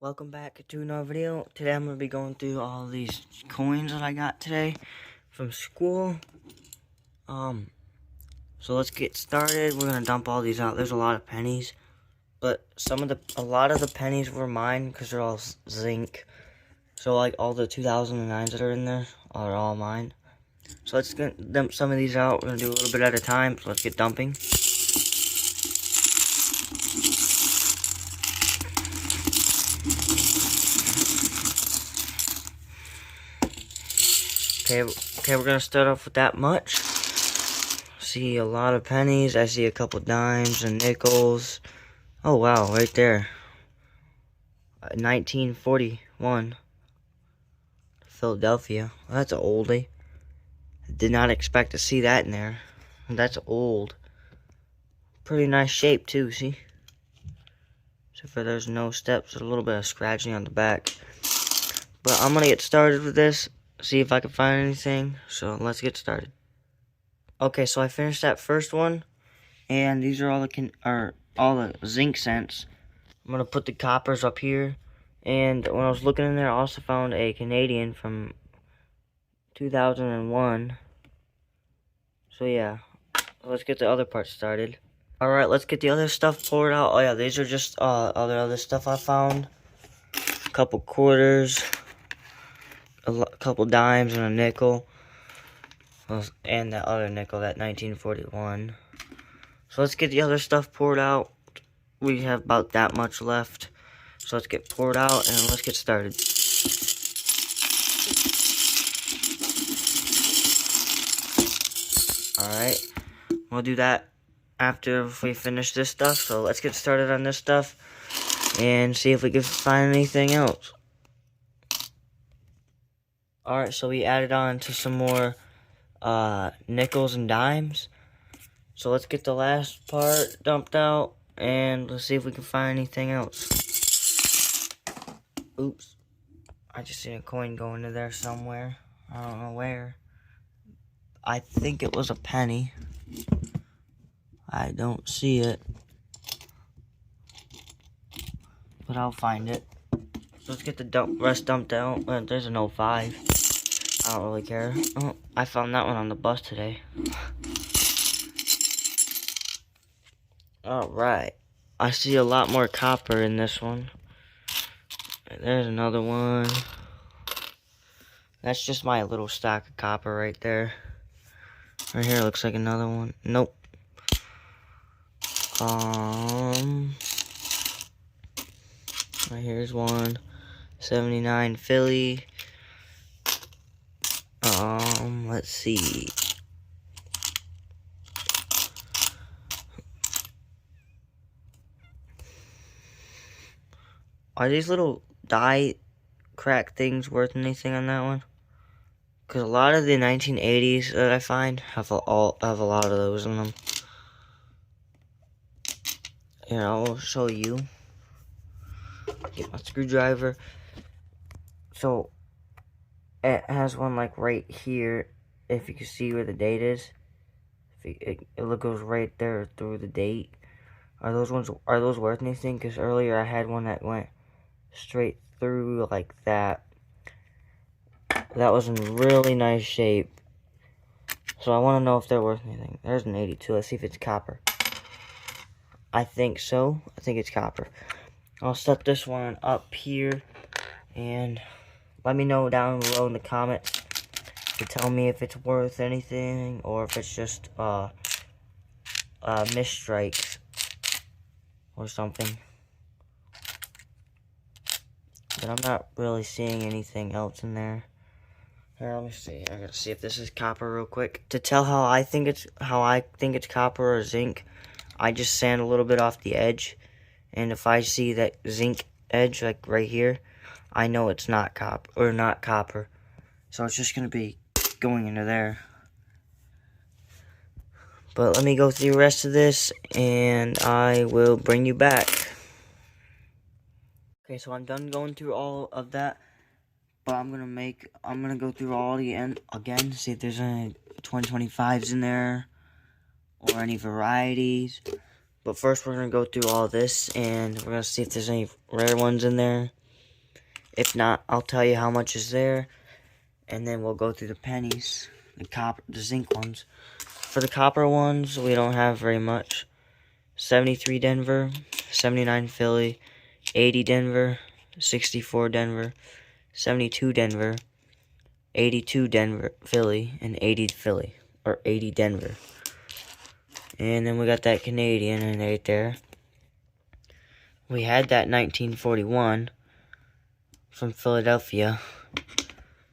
Welcome back to another video. Today I'm going to be going through all these coins that I got today from school. So let's get started. We're going to dump all these out. There's a lot of pennies, but a lot of the pennies were mine because they're all zinc. So like all the 2009s that are in there are all mine. So let's dump some of these out. We're going to do a little bit at a time. So let's get dumping. Okay, we're gonna start off with that much. See a lot of pennies. I see a couple dimes and nickels. Oh wow, right there. 1941. Philadelphia. Well, that's an oldie. I did not expect to see that in there. That's old. Pretty nice shape too, see? Except for there's no steps, a little bit of scratching on the back. But I'm gonna get started with this. See if I can find anything. So let's get started. Okay, so I finished that first one, and these are all the zinc cents. I'm gonna put the coppers up here, and when I was looking in there, I also found a Canadian from 2001. So yeah, let's get the other part started. All right, let's get the other stuff poured out. Oh yeah, these are just other stuff I found. A couple quarters, a couple dimes, and a nickel. And that other nickel, that 1941. So let's get the other stuff poured out. We have about that much left. So let's get poured out and let's get started. Alright. We'll do that after we finish this stuff. So let's get started on this stuff and see if we can find anything else. Alright, so we added on to some more nickels and dimes. So let's get the last part dumped out and let's see if we can find anything else. Oops. I just seen a coin go into there somewhere. I don't know where. I think it was a penny. I don't see it. But I'll find it. So let's get the rest dumped out. There's an 05. I don't really care. Oh, I found that one on the bus today. Alright. I see a lot more copper in this one. There's another one. That's just my little stack of copper right there. Right here looks like another one. Nope. Right here's one. 79 Philly. Let's see. Are these little die crack things worth anything on that one? Because a lot of the 1980s that I find have a lot of those in them. Here, I'll show you. Get my screwdriver. So, it has one like right here. If you can see where the date is. It goes right there through the date. Are those worth anything? Because earlier I had one that went straight through like that. That was in really nice shape. So I want to know if they're worth anything. There's an 82. Let's see if it's copper. I think so. I think it's copper. I'll set this one up here. And let me know down below in the comments to tell me if it's worth anything or if it's just misstrikes or something. But I'm not really seeing anything else in there. Here, let me see. I gotta see if this is copper real quick. To tell how I think it's copper or zinc, I just sand a little bit off the edge, and if I see that zinc edge like right here, I know it's not copper. So it's just gonna be going into there. But let me go through the rest of this, and I will bring you back. Okay, so I'm done going through all of that. But I'm gonna go through all the end again, see if there's any 2025s in there or any varieties. But first we're gonna go through all this and we're gonna see if there's any rare ones in there. If not, I'll tell you how much is there, and then we'll go through the pennies, the zinc ones. For the copper ones, we don't have very much. 73 Denver, 79 Philly, 80 Denver, 64 Denver, 72 Denver, 82 Denver, Philly, and 80 Philly, or 80 Denver. And then we got that Canadian in right there. We had that 1941 from Philadelphia.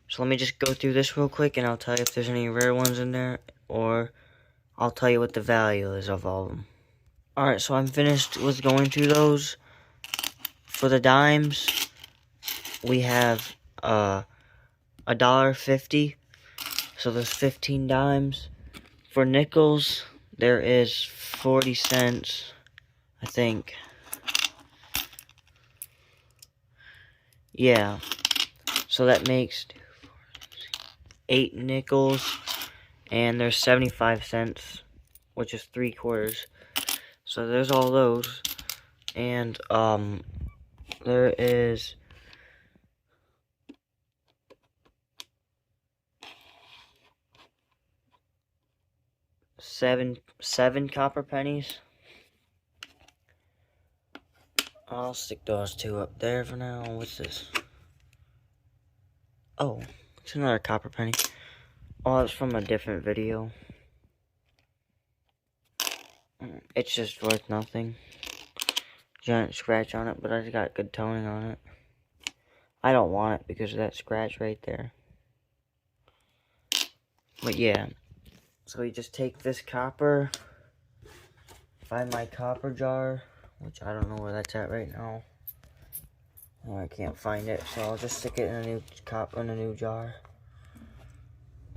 So let me just go through this real quick, and I'll tell you if there's any rare ones in there, or I'll tell you what the value is of all of them. Alright, so I'm finished with going through those. For the dimes, we have $1.50. So there's 15 dimes. For nickels, there is 40 cents, I think. Yeah. So that makes 8 nickels, and there's 75 cents, which is 3/4. So there's all those, and there is seven copper pennies. I'll stick those two up there for now. What's this? Oh, it's another copper penny. Oh, it's from a different video. It's just worth nothing. Giant scratch on it, but I just got good toning on it. I don't want it because of that scratch right there. But yeah. So you just take this copper, find my copper jar, which I don't know where that's at right now. Oh, I can't find it, so I'll just stick it in a new jar.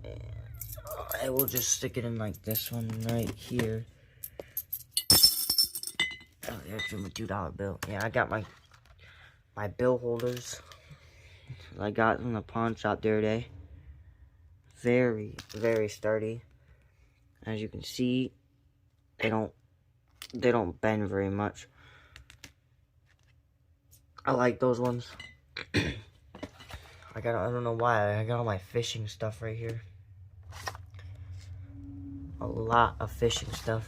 And I will just stick it in like this one right here. Oh, there's my $2 bill. Yeah, I got my bill holders. I got from the pawn shop the other day. Very, very sturdy. As you can see, they don't bend very much. I like those ones. I don't know why, I got all my fishing stuff right here. A lot of fishing stuff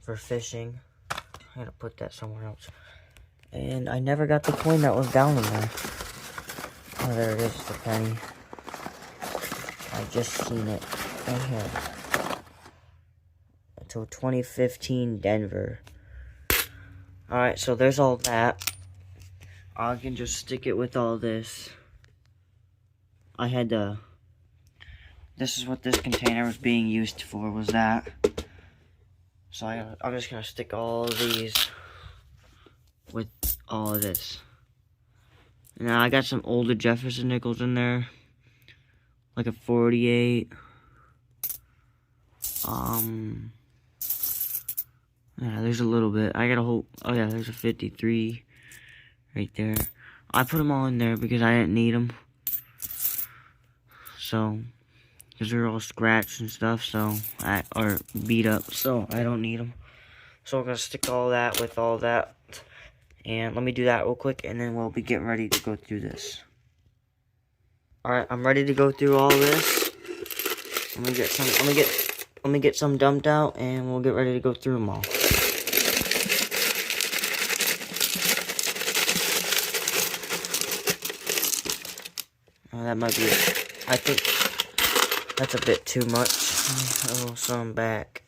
for fishing. I gotta put that somewhere else. And I never got the coin that was down in there. Oh, there it is, the penny. I just seen it right here. Until 2015 Denver. Alright, so there's all that. I can just stick it with all this. I had to... This is what this container was being used for, was that. So I'm just gonna stick all of these with all of this. Now I got some older Jefferson nickels in there, like a 48. Yeah, there's a little bit. I got a whole. Oh yeah, there's a 53 right there. I put them all in there because I didn't need them. So, because they're all scratched and stuff, so or beat up, so I don't need them. So we're gonna stick all that with all that, and let me do that real quick, and then we'll be getting ready to go through this. All right, I'm ready to go through all this. Let me get some dumped out, and we'll get ready to go through them all. Oh, that might be it. I think that's a bit too much. Oh, some back.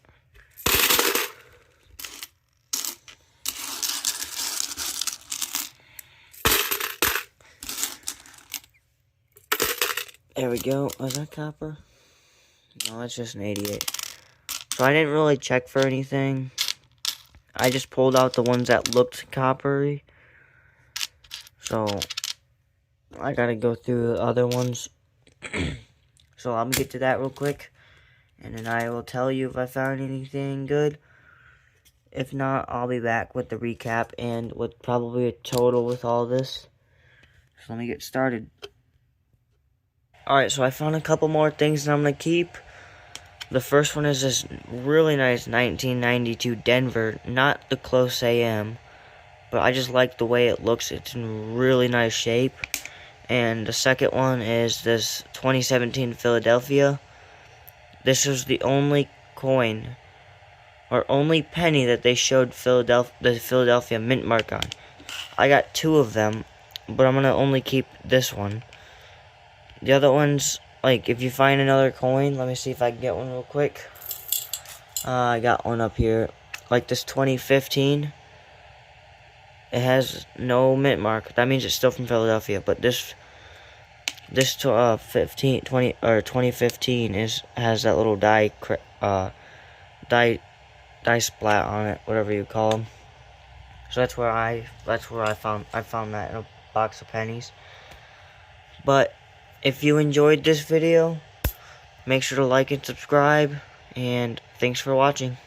There we go. Was that copper? No, that's just an 88. So I didn't really check for anything. I just pulled out the ones that looked coppery. So I gotta go through the other ones. So I'm gonna get to that real quick, and then I will tell you if I found anything good. If not, I'll be back with the recap and with probably a total with all this. So let me get started. Alright, so I found a couple more things that I'm gonna keep. The first one is this really nice 1992 Denver, not the close AM, but I just like the way it looks. It's in really nice shape. And the second one is this 2017 Philadelphia. This was the only coin or only penny that they showed the Philadelphia mint mark on. I got 2 of them, but I'm gonna only keep this one. The other ones, like, if you find another coin, let me see if I can get one real quick. I got one up here, like this 2015. It has no mint mark. That means it's still from Philadelphia, but this 2015 has that little die splat on it, whatever you call them. So that's where I found that in a box of pennies. But if you enjoyed this video, make sure to like and subscribe, and thanks for watching.